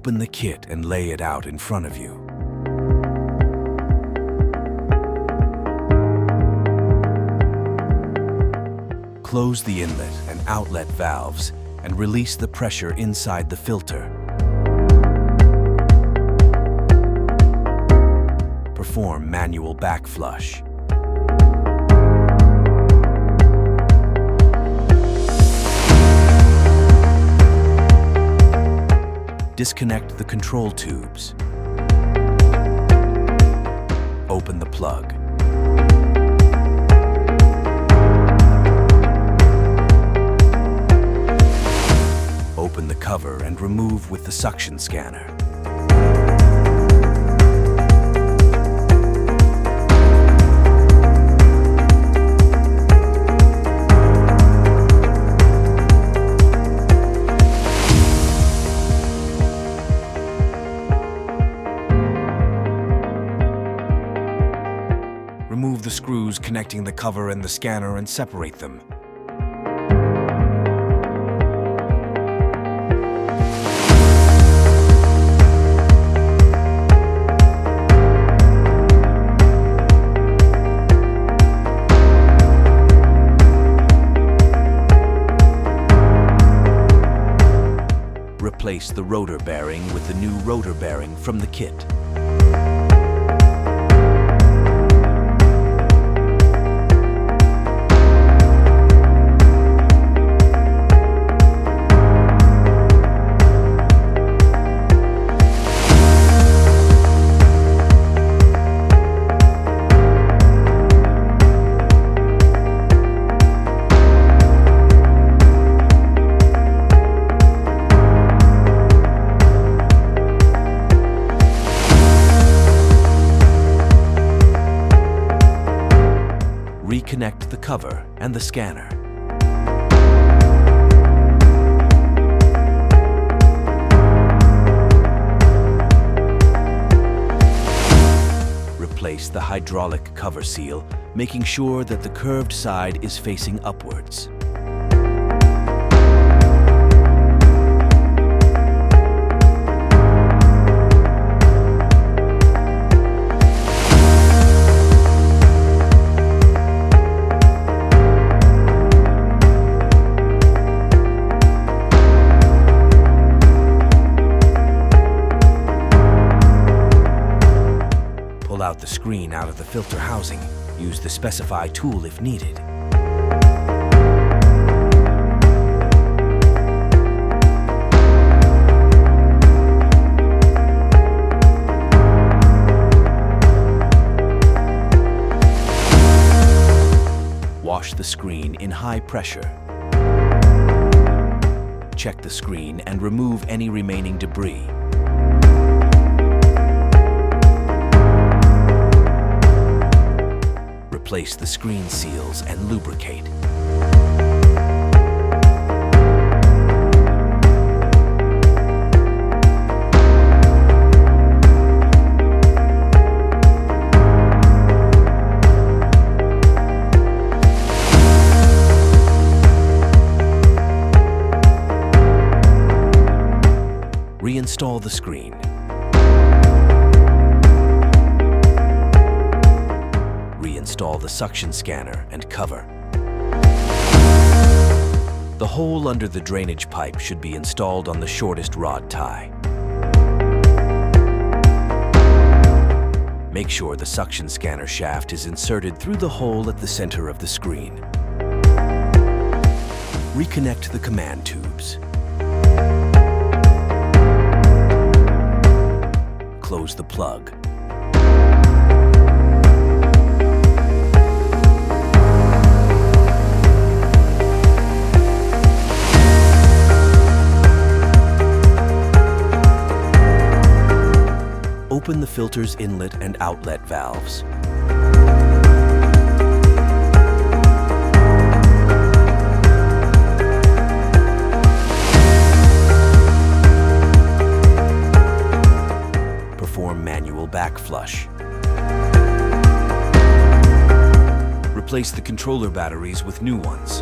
Open the kit and lay it out in front of you. Close the inlet and outlet valves and release the pressure inside the filter. Perform manual backflush. Disconnect the control tubes. Open the plug. Open the cover and remove with the suction scanner. Remove the screws connecting the cover and the scanner and separate them. Replace the rotor bearing with the new rotor bearing from the kit. Reconnect the cover and the scanner. Replace the hydraulic cover seal, making sure that the curved side is facing upwards. Pull out the screen out of the filter housing. Use the specified tool if needed. Wash the screen in high pressure. Check the screen and remove any remaining debris. Replace the screen seals and lubricate. Reinstall the screen. Reinstall the suction scanner and cover. The hole under the drainage pipe should be installed on the shortest rod tie. Make sure the suction scanner shaft is inserted through the hole at the center of the screen. Reconnect the command tubes. Close the plug. Open the filter's inlet and outlet valves. Perform manual backflush. Replace the controller batteries with new ones.